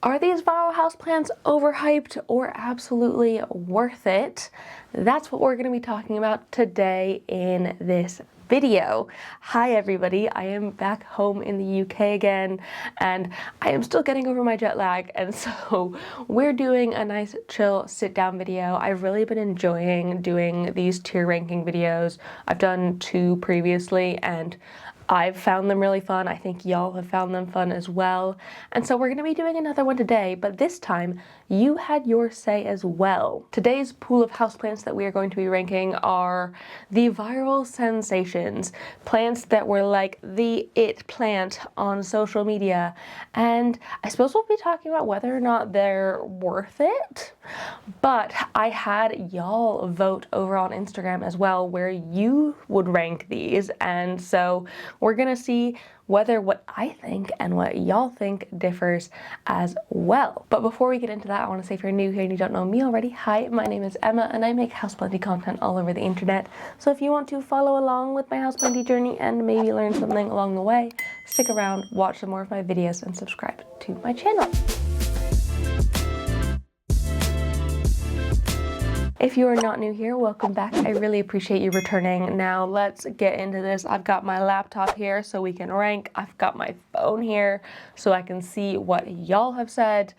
Are these viral houseplants overhyped or absolutely worth it? That's what we're going to be talking about today in this video. Hi everybody, I am back home in the UK again and I am still getting over my jet lag, and so we're doing a nice chill sit down video. I've really been enjoying doing these tier ranking videos. I've done two previously and I've found them really fun. I think y'all have found them fun as well. And so we're going to be doing another one today, but this time you had your say as well. Today's pool of houseplants that we are going to be ranking are the viral sensations, plants that were like the it plant on social media. And I suppose we'll be talking about whether or not they're worth it. But I had y'all vote over on Instagram as well where you would rank these, and so we're gonna see whether what I think and what y'all think differs as well. But before we get into that, I want to say if you're new here and you don't know me already, hi, my name is Emma and I make houseplanty content all over the internet. So if you want to follow along with my houseplanty journey and maybe learn something along the way, stick around, watch some more of my videos, and subscribe to my channel. If you are not new here, welcome back. I really appreciate you returning. Now let's get into this. I've got my laptop here so we can rank. I've got my phone here so I can see what y'all have said,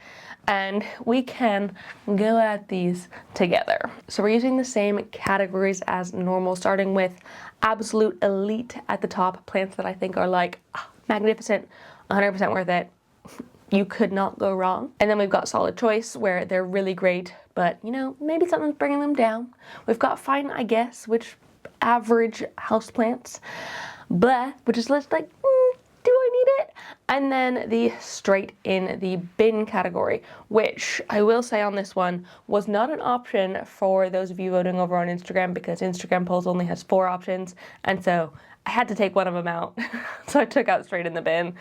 and we can go at these together. So we're using the same categories as normal, starting with absolute elite at the top, plants that I think are like magnificent, 100% worth it. You could not go wrong. And then we've got solid choice where they're really great, but you know, maybe something's bringing them down. We've got fine, I guess, which average houseplants, blah, which is just like, do I need it? And then the straight in the bin category, which I will say on this one was not an option for those of you voting over on Instagram because Instagram polls only has 4 options. And so I had to take one of them out. So I took out straight in the bin.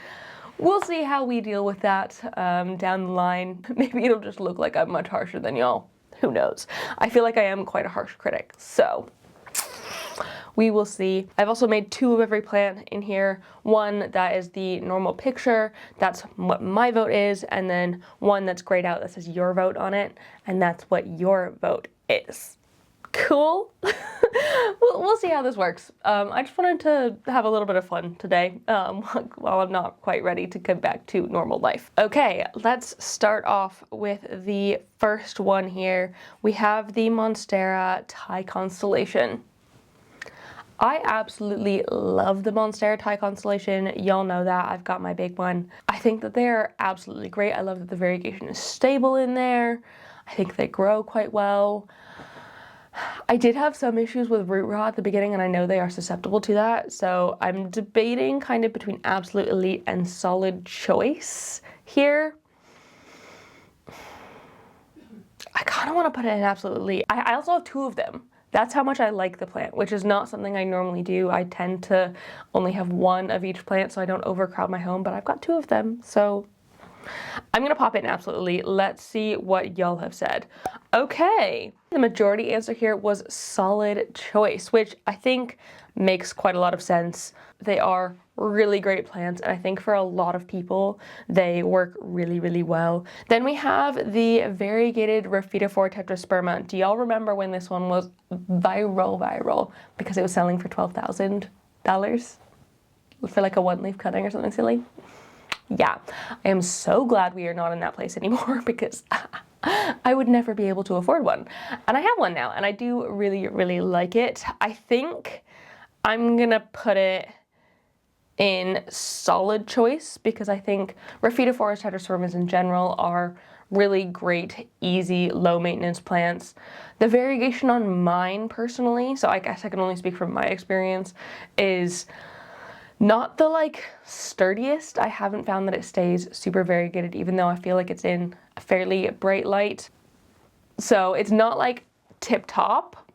We'll see how we deal with that down the line. Maybe it'll just look like I'm much harsher than y'all. Who knows? I feel like I am quite a harsh critic, so we will see. I've also made 2 of every plant in here. One that is the normal picture, that's what my vote is, and then one that's grayed out that says your vote on it, and that's what your vote is. Cool? We'll see how this works. I just wanted to have a little bit of fun today while I'm not quite ready to come back to normal life. Okay, let's start off with the first one here. We have the Monstera Thai Constellation. I absolutely love the Monstera Thai Constellation. Y'all know that. I've got my big one. I think that they're absolutely great. I love that the variegation is stable in there. I think they grow quite well. I did have some issues with root rot at the beginning, and I know they are susceptible to that, so I'm debating kind of between absolute elite and solid choice here. I kind of want to put it in absolute elite. I also have 2 of them. That's how much I like the plant, which is not something I normally do. I tend to only have 1 of each plant so I don't overcrowd my home, but I've got 2 of them, so I'm gonna pop it in absolutely. Let's see what y'all have said. Okay, the majority answer here was solid choice, which I think makes quite a lot of sense. They are really great plants, and I think for a lot of people, they work really, really well. Then we have the variegated Rhaphidophora tetrasperma. Do y'all remember when this one was viral because it was selling for $12,000 for like a 1-leaf cutting or something silly? Yeah, I am so glad we are not in that place anymore because I would never be able to afford one. And I have one now, and I do really, really like it. I think I'm gonna put it in solid choice because I think Rhaphidophora tetraspermas in general are really great, easy, low maintenance plants. The variegation on mine personally, so I guess I can only speak from my experience, is not the like sturdiest. I haven't found that it stays super variegated even though I feel like it's in a fairly bright light. So it's not like tip top,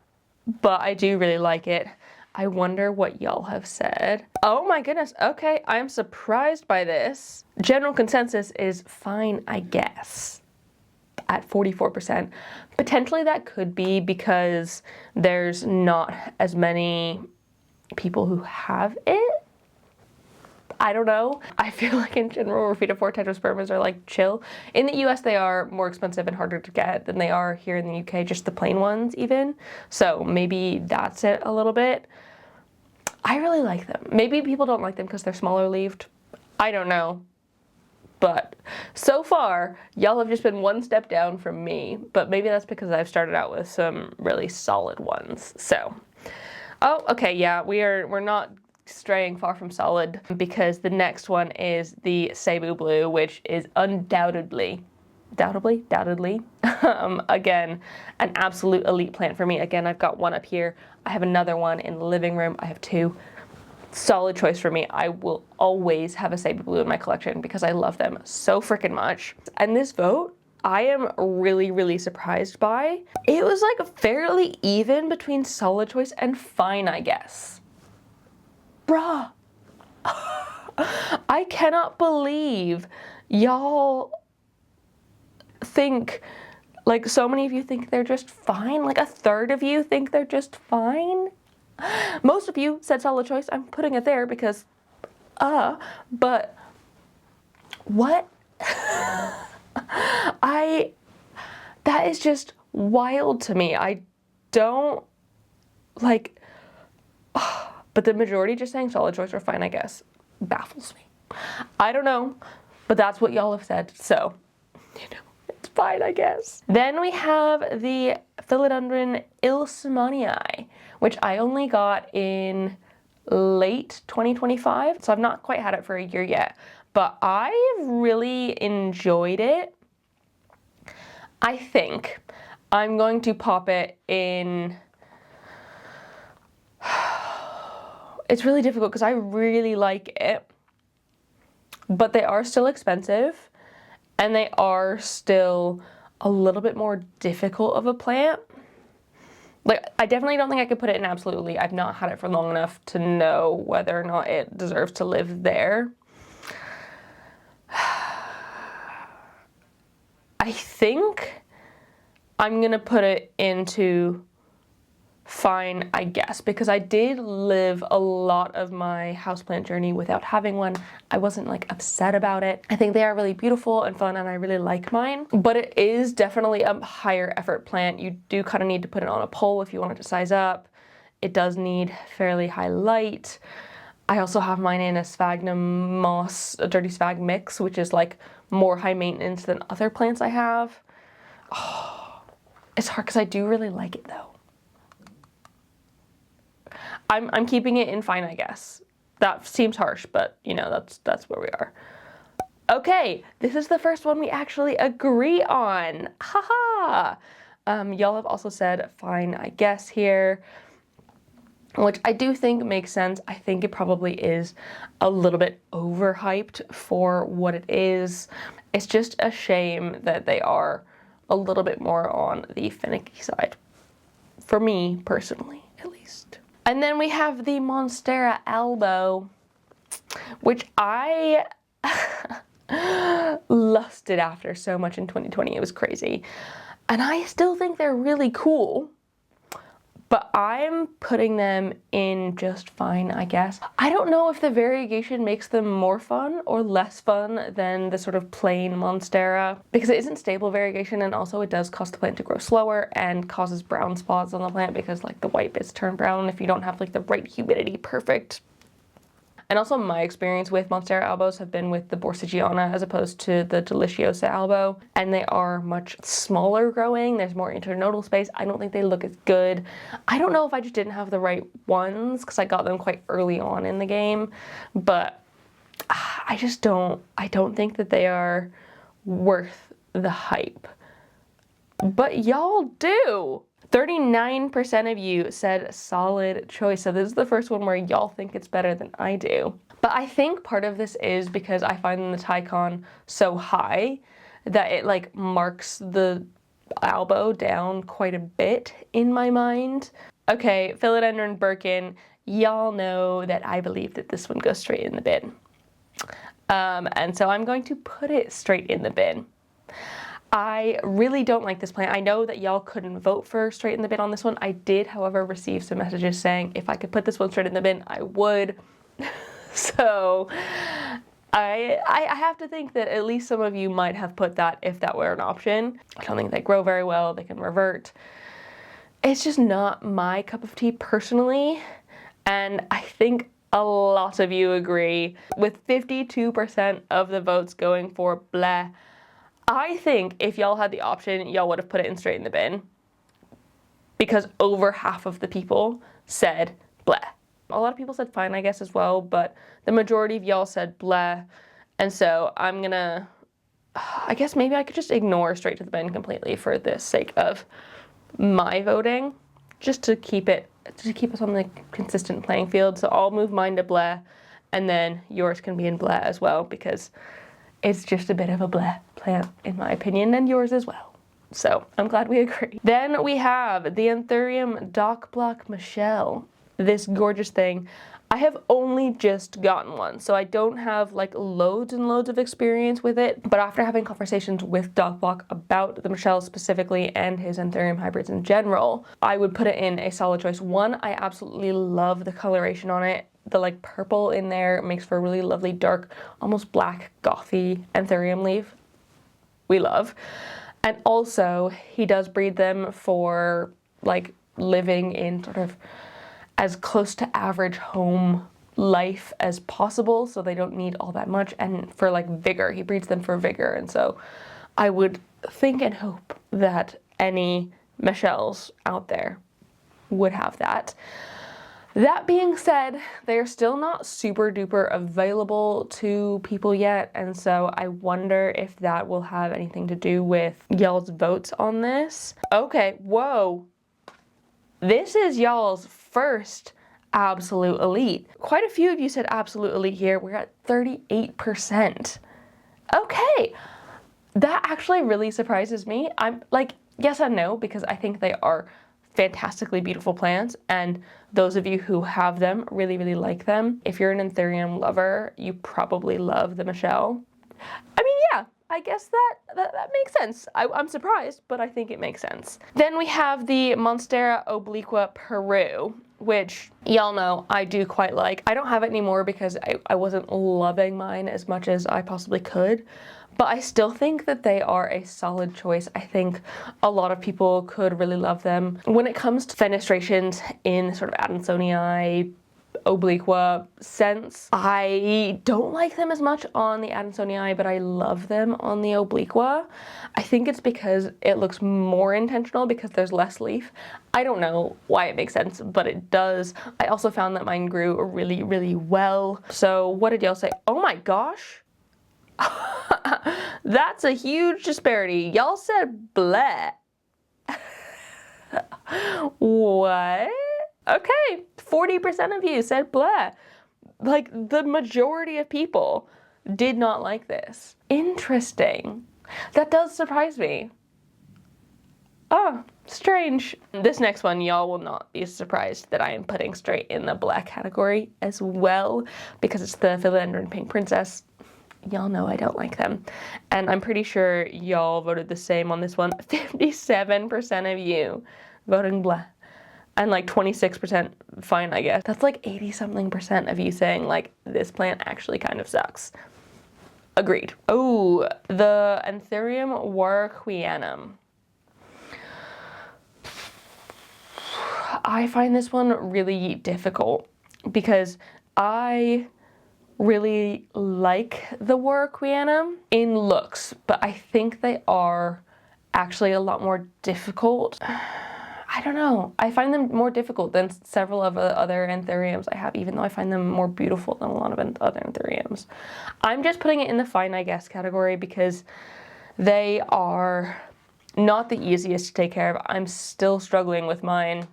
but I do really like it. I wonder what y'all have said. Oh my goodness, okay, I'm surprised by this. General consensus is fine, I guess, at 44%. Potentially that could be because there's not as many people who have it. I don't know. I feel like in general, Rafida tetraspermas are like chill. In the US, they are more expensive and harder to get than they are here in the UK, just the plain ones even. So maybe that's it a little bit. I really like them. Maybe people don't like them because they're smaller leaved. I don't know. But so far, y'all have just been one step down from me. But maybe that's because I've started out with some really solid ones. So, oh, okay, yeah, we're not straying far from solid because the next one is the Cebu Blue, which is undoubtedly, again, an absolute elite plant for me. Again, I've got one up here. I have another one in the living room. I have two. Solid choice for me. I will always have a Cebu Blue in my collection because I love them so freaking much. And this vote, I am really, really surprised by. It was like fairly even between solid choice and fine, I guess. Bruh. I cannot believe y'all think, like so many of you think they're just fine. Like a third of you think they're just fine. Most of you said solid choice. I'm putting it there because, but what? That is just wild to me. I don't, like, but the majority just saying solid choice or fine, I guess, baffles me. I don't know, but that's what y'all have said, so, you know, it's fine, I guess. Then we have the Philodendron Ilsmanii, which I only got in late 2025, so I've not quite had it for a year yet, but I really enjoyed it. I think I'm going to pop it in. It's really difficult because I really like it, but they are still expensive and they are still a little bit more difficult of a plant. Like, I definitely don't think I could put it in absolutely. I've not had it for long enough to know whether or not it deserves to live there. I think I'm gonna put it into fine, I guess, because I did live a lot of my houseplant journey without having one. I wasn't like upset about it. I think they are really beautiful and fun and I really like mine, but it is definitely a higher effort plant. You do kind of need to put it on a pole if you want it to size up. It does need fairly high light. I also have mine in a sphagnum moss, a dirty sphagnum mix, which is like more high maintenance than other plants I have. Oh, it's hard because I do really like it though. I'm keeping it in fine, I guess. That seems harsh, but you know, that's where we are. Okay, this is the first one we actually agree on. Haha. Y'all have also said fine, I guess here, which I do think makes sense. I think it probably is a little bit overhyped for what it is. It's just a shame that they are a little bit more on the finicky side. For me, personally, at least. And then we have the Monstera Albo, which I lusted after so much in 2020. It was crazy. And I still think they're really cool, but I'm putting them in just fine, I guess. I don't know if the variegation makes them more fun or less fun than the sort of plain Monstera, because it isn't stable variegation, and also it does cause the plant to grow slower and causes brown spots on the plant because like the white bits turn brown if you don't have like the right humidity perfect. And also my experience with Monstera albos have been with the Borsigiana as opposed to the Deliciosa albo, and they are much smaller growing. There's more internodal space. I don't think they look as good. I don't know if I just didn't have the right ones because I got them quite early on in the game, but I don't think that they are worth the hype. But y'all do. 39% of you said solid choice, so this is the first one where y'all think it's better than I do. But I think part of this is because I find the Tycon so high that it like marks the Albo down quite a bit in my mind. Okay, Philodendron Birkin, y'all know that I believe that this one goes straight in the bin. And so I'm going to put it straight in the bin. I really don't like this plant. I know that y'all couldn't vote for straight in the bin on this one. I did, however, receive some messages saying if I could put this one straight in the bin, I would. So I have to think that at least some of you might have put that if that were an option. I don't think they grow very well, they can revert. It's just not my cup of tea personally, and I think a lot of you agree, with 52% of the votes going for bleh. I think if y'all had the option, y'all would have put it in straight in the bin, because over half of the people said bleh. A lot of people said fine, I guess, as well, but the majority of y'all said bleh, and so I'm gonna, I guess maybe I could just ignore straight to the bin completely for the sake of my voting, just to keep us on the consistent playing field. So I'll move mine to bleh, and then yours can be in bleh as well, because it's just a bit of a bleh plant in my opinion, and yours as well. So I'm glad we agree. Then we have the Anthurium Dock Block Michelle. This gorgeous thing. I have only just gotten one, so I don't have like loads and loads of experience with it, but after having conversations with Dock Block about the Michelle specifically and his Anthurium hybrids in general, I would put it in a solid choice. One, I absolutely love the coloration on it. The like purple in there makes for a really lovely dark, almost black, gothy Anthurium leaf. We love. And also, he does breed them for like living in sort of as close to average home life as possible, so they don't need all that much, and for like vigor, he breeds them for vigor, and so I would think and hope that any Michelles out there would have that. That being said, they're still not super duper available to people yet, and so I wonder if that will have anything to do with y'all's votes on this. Okay, whoa. This is y'all's first absolute elite. Quite a few of you said absolute elite here. We're at 38%. Okay, that actually really surprises me. I'm like, yes and no, because I think they are fantastically beautiful plants, and those of you who have them really, really like them. If you're an Anthurium lover, you probably love the Michelle. I mean, yeah, I guess that makes sense. I'm surprised, but I think it makes sense. Then we have the Monstera obliqua Peru, which y'all know I do quite like. I don't have it anymore because I wasn't loving mine as much as I possibly could, but I still think that they are a solid choice. I think a lot of people could really love them. When it comes to fenestrations in sort of Adansonii, obliqua sense, I don't like them as much on the Adansonii, but I love them on the obliqua. I think it's because it looks more intentional because there's less leaf. I don't know why it makes sense, but it does. I also found that mine grew really, really well. So what did y'all say? Oh my gosh. That's a huge disparity. Y'all said bleh. What? Okay, 40% of you said bleh. Like, the majority of people did not like this. Interesting. That does surprise me. Oh, strange. This next one, y'all will not be surprised that I am putting straight in the black category as well, because it's the Philodendron Pink Princess. Y'all know I don't like them. And I'm pretty sure y'all voted the same on this one. 57% of you voting bleh. And like 26% fine, I guess. That's like 80-something% of you saying like, this plant actually kind of sucks. Agreed. Oh, the Anthurium warwickwianum. I find this one really difficult because I really like the warwickwianum in looks, but I think they are actually a lot more difficult. I don't know. I find them more difficult than several of the other Anthuriums I have, even though I find them more beautiful than a lot of other Anthuriums. I'm just putting it in the fine, I guess, category because they are not the easiest to take care of. I'm still struggling with mine.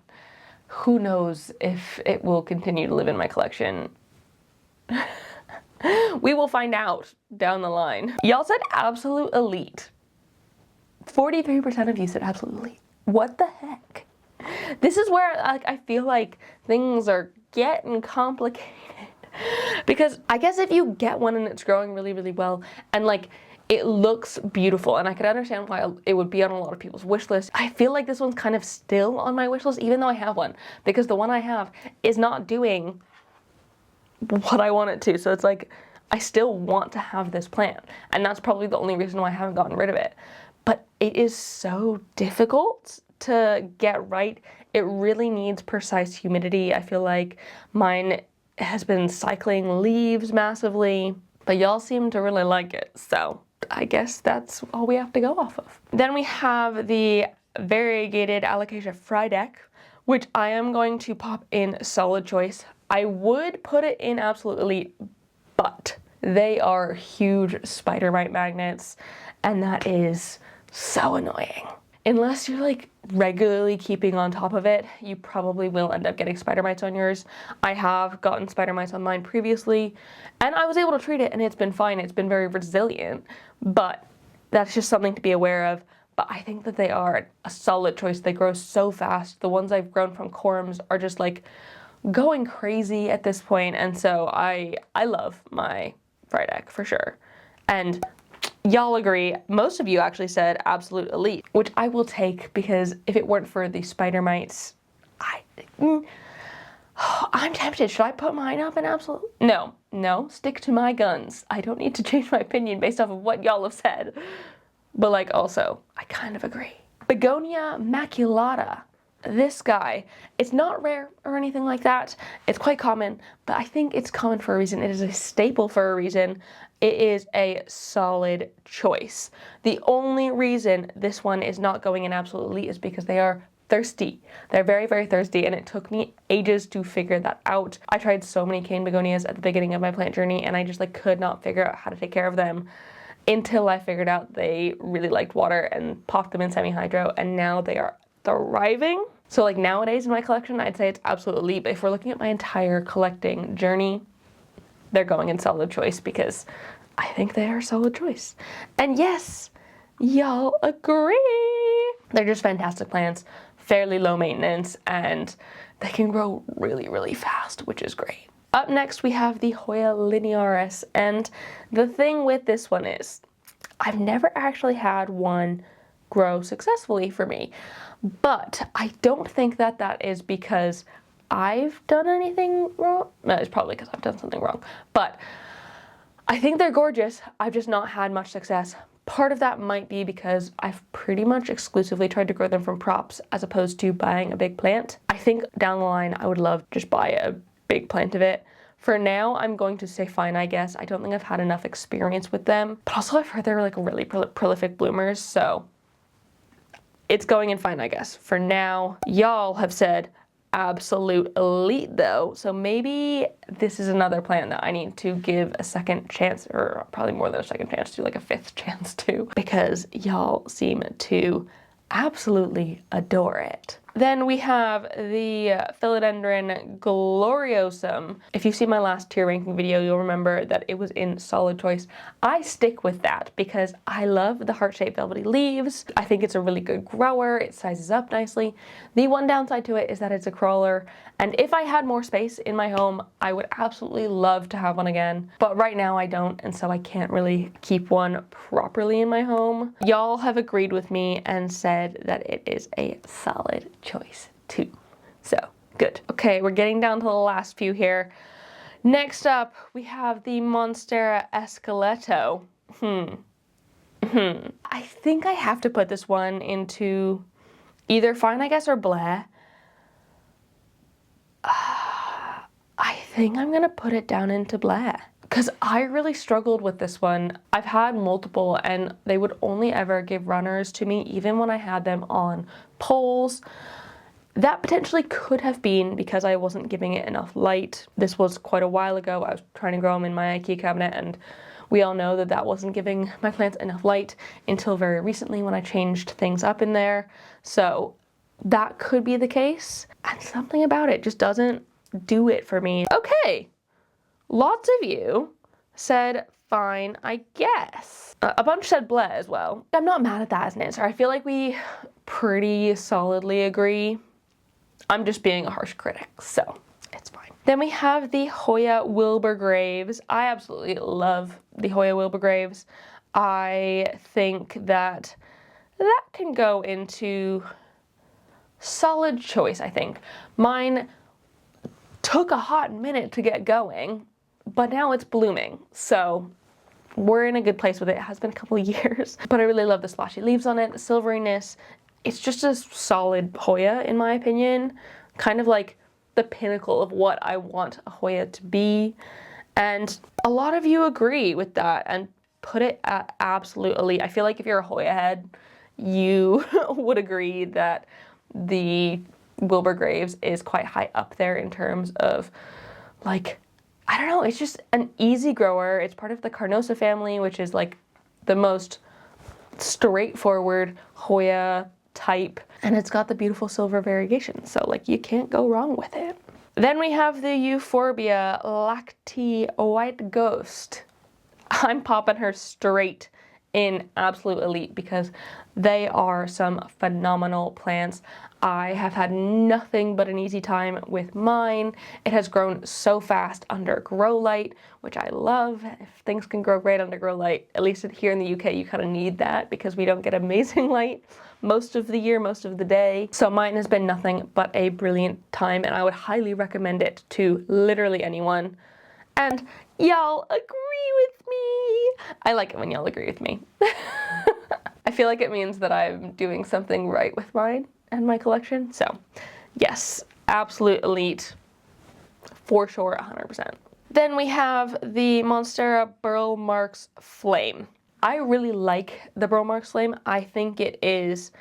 Who knows if it will continue to live in my collection. We will find out down the line. Y'all said absolute elite. 43% of you said absolute elite. What the heck? This is where like I feel like things are getting complicated. Because I guess if you get one and it's growing really, really well and like it looks beautiful, and I could understand why it would be on a lot of people's wish list. I feel like this one's kind of still on my wish list, even though I have one, because the one I have is not doing what I want it to. So it's like, I still want to have this plant. And that's probably the only reason why I haven't gotten rid of it. But it is so difficult to get right. It really needs precise humidity. I feel like mine has been cycling leaves massively, but y'all seem to really like it. So I guess that's all we have to go off of. Then we have the variegated Alocasia Frydek, which I am going to pop in solid choice. I would put it in absolute elite, but they are huge spider mite magnets, and that is so annoying. Unless you're like regularly keeping on top of it, you probably will end up getting spider mites on yours. I have gotten spider mites on mine previously, and I was able to treat it and it's been fine. It's been very resilient, but that's just something to be aware of. But I think that they are a solid choice. They grow so fast. The ones I've grown from corms are just like going crazy at this point, and so I love my Frydek for sure. And y'all agree, most of you actually said absolute elite, which I will take, because if it weren't for the spider mites, I'm tempted. Should I put mine up in absolute? No, stick to my guns. I don't need to change my opinion based off of what y'all have said. But like, also, I kind of agree. Begonia maculata. This guy, it's not rare or anything like that. It's quite common, but I think it's common for a reason. It is a staple for a reason. It is a solid choice. The only reason this one is not going in absolute elite is because they are thirsty. They're very, very thirsty, and it took me ages to figure that out. I tried so many cane begonias at the beginning of my plant journey, and I just like could not figure out how to take care of them until I figured out they really liked water and popped them in semi-hydro, and now they are thriving. So like nowadays in my collection, I'd say it's absolute elite, but if we're looking at my entire collecting journey, they're going in solid choice because I think they are a solid choice. And yes, y'all agree. They're just fantastic plants, fairly low maintenance, and they can grow really, really fast, which is great. Up next, we have the Hoya linearis, and the thing with this one is I've never actually had one grow successfully for me, but I don't think that that is because I've done anything wrong. No, it's probably because I've done something wrong, but I think they're gorgeous. I've just not had much success. Part of that might be because I've pretty much exclusively tried to grow them from props as opposed to buying a big plant. I think down the line I would love to just buy a big plant of it. For now, I'm going to say fine, I guess. I don't think I've had enough experience with them, but also I've heard they're like really prolific bloomers, so it's going in fine, I guess. For now, y'all have said absolute elite though, so maybe this is another plant that I need to give a second chance, or probably more than a second chance to, like a fifth chance to, because y'all seem to absolutely adore it. Then we have the Philodendron gloriosum. If you've seen my last tier ranking video, you'll remember that it was in solid choice. I stick with that because I love the heart-shaped velvety leaves. I think it's a really good grower. It sizes up nicely. The one downside to it is that it's a crawler, and if I had more space in my home, I would absolutely love to have one again. But right now I don't, and so I can't really keep one properly in my home. Y'all have agreed with me and said that it is a solid choice too. So good. Okay, we're getting down to the last few here. Next up, we have the Monstera Esqueleto. I think I have to put this one into either fine, I guess, or bleh. I think I'm gonna put it down into bleh, because I really struggled with this one. I've had multiple and they would only ever give runners to me even when I had them on poles. That potentially could have been because I wasn't giving it enough light. This was quite a while ago. I was trying to grow them in my IKEA cabinet, and we all know that that wasn't giving my plants enough light until very recently when I changed things up in there. So that could be the case, and something about it just doesn't do it for me. Okay, lots of you said fine, I guess. A bunch said bleh as well. I'm not mad at that as an answer. I feel like we pretty solidly agree. I'm just being a harsh critic, so it's fine. Then we have the Hoya Wilburgraves. I absolutely love the Hoya Wilburgraves. I think that that can go into solid choice, I think. Mine took a hot minute to get going. but now it's blooming. So we're in a good place with it. It has been a couple of years, but I really love the splashy leaves on it, the silveriness. It's just a solid Hoya in my opinion, kind of like the pinnacle of what I want a Hoya to be. And a lot of you agree with that and put it at absolute elite. I feel like if you're a Hoya head, you would agree that the Wilbur Graves is quite high up there in terms of, like, I don't know, it's just an easy grower. It's part of the Carnosa family, which is like the most straightforward Hoya type, and it's got the beautiful silver variegation, so like you can't go wrong with it. Then we have the Euphorbia Lacti White Ghost. I'm popping her straight in absolute elite because they are some phenomenal plants. I have had nothing but an easy time with mine. It has grown so fast under grow light, which I love. If things can grow great under grow light, at least here in the UK, you kind of need that because we don't get amazing light most of the year, most of the day. So mine has been nothing but a brilliant time, and I would highly recommend it to literally anyone. And y'all agree with me. I like it when y'all agree with me. I feel like it means that I'm doing something right with mine and my collection. So yes, absolute elite for sure, 100%. Then we have the Monstera Burl Marks Flame. I really like the Burl Marks Flame. I think it is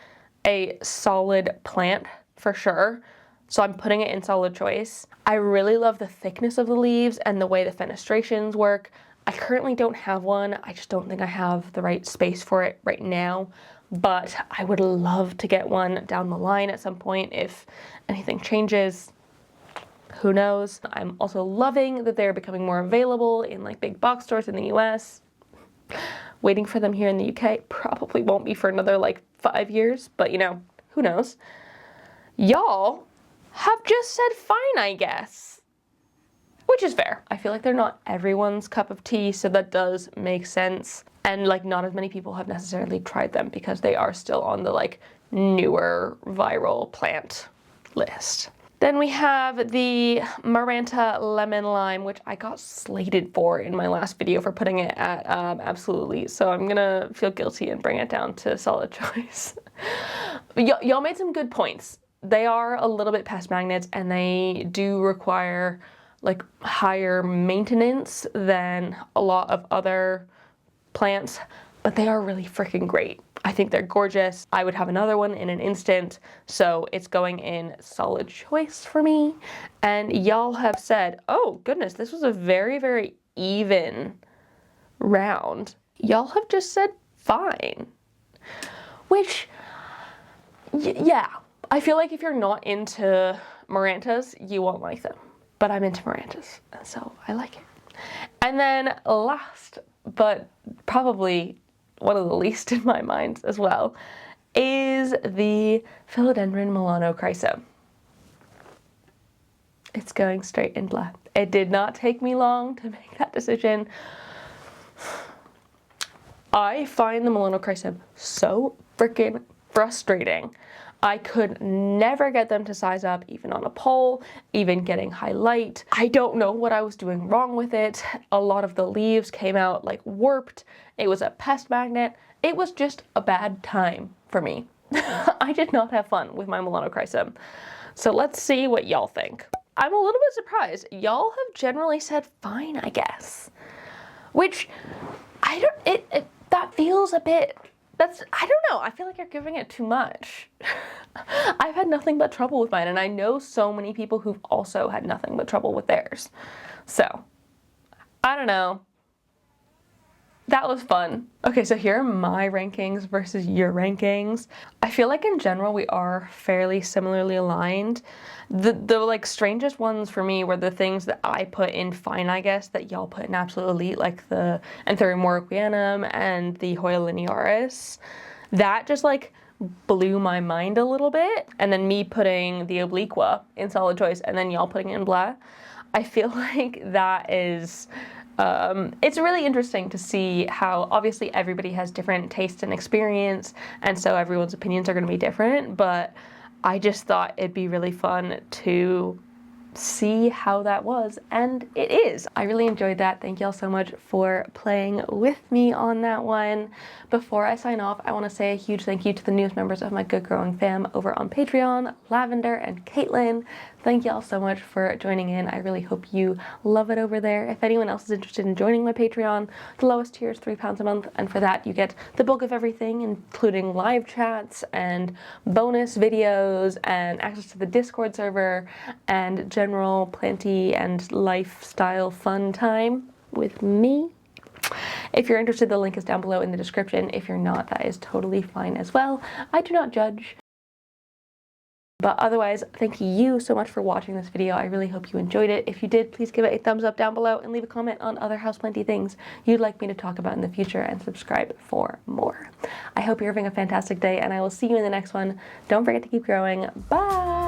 a solid plant for sure. So I'm putting it in solid choice. I really love the thickness of the leaves and the way the fenestrations work. I currently don't have one. I just don't think I have the right space for it right now, but I would love to get one down the line at some point if anything changes. Who knows? I'm also loving that they're becoming more available in like big box stores in the US. Waiting for them here in the UK. Probably won't be for another like 5 years, but you know, who knows? Y'all have just said fine, I guess. Which is fair. I feel like they're not everyone's cup of tea, so that does make sense. And like not as many people have necessarily tried them because they are still on the like newer viral plant list. Then we have the Maranta Lemon Lime, which I got slated for in my last video for putting it at absolutely. So I'm gonna feel guilty and bring it down to solid choice. Y'all made some good points. They are a little bit pest magnets and they do require like higher maintenance than a lot of other plants, but they are really freaking great. I think they're gorgeous. I would have another one in an instant, so it's going in solid choice for me. And y'all have said, oh goodness, this was a very, very even round. Y'all have just said fine, which, yeah, I feel like if you're not into Marantas, you won't like them. But I'm into Marantas, and so I like it. And then last, but probably one of the least in my mind as well, is the Philodendron Milano Chrysa. It's going straight in black. It did not take me long to make that decision. I find the Milano Chrysa so freaking frustrating. I could never get them to size up, even on a pole, even getting high light. I don't know what I was doing wrong with it. A lot of the leaves came out like warped. It was a pest magnet. It was just a bad time for me. I did not have fun with my Milano Chrysa. So let's see what y'all think. I'm a little bit surprised. Y'all have generally said fine, I guess. Which, that feels a bit, I don't know, I feel like you're giving it too much. I've had nothing but trouble with mine, and I know so many people who've also had nothing but trouble with theirs. So, I don't know. That was fun. Okay, so here are my rankings versus your rankings. I feel like in general we are fairly similarly aligned. The like strangest ones for me were the things that I put in fine, I guess, that y'all put in absolute elite, like the Anthurium warwickwianum and the Hoya linearis. That just like blew my mind a little bit. And then me putting the Obliqua in solid choice and then y'all putting it in blah. I feel like that is, it's really interesting to see how obviously everybody has different tastes and experience, and so everyone's opinions are going to be different, but I just thought it'd be really fun to see how that was, and it is. I really enjoyed that. Thank y'all so much for playing with me on that one. Before I sign off, I want to say a huge thank you to the newest members of my Good Growing fam over on Patreon, Lavender and Caitlin. Thank y'all so much for joining in. I really hope you love it over there. If anyone else is interested in joining my Patreon, the lowest tier is £3 a month, and for that you get the bulk of everything, including live chats and bonus videos and access to the Discord server and general planty and lifestyle fun time with me. If you're interested, the link is down below in the description. If you're not, that is totally fine as well. I do not judge. But otherwise, thank you so much for watching this video. I really hope you enjoyed it. If you did, please give it a thumbs up down below and leave a comment on other houseplanty things you'd like me to talk about in the future, and subscribe for more. I hope you're having a fantastic day, and I will see you in the next one. Don't forget to keep growing. Bye!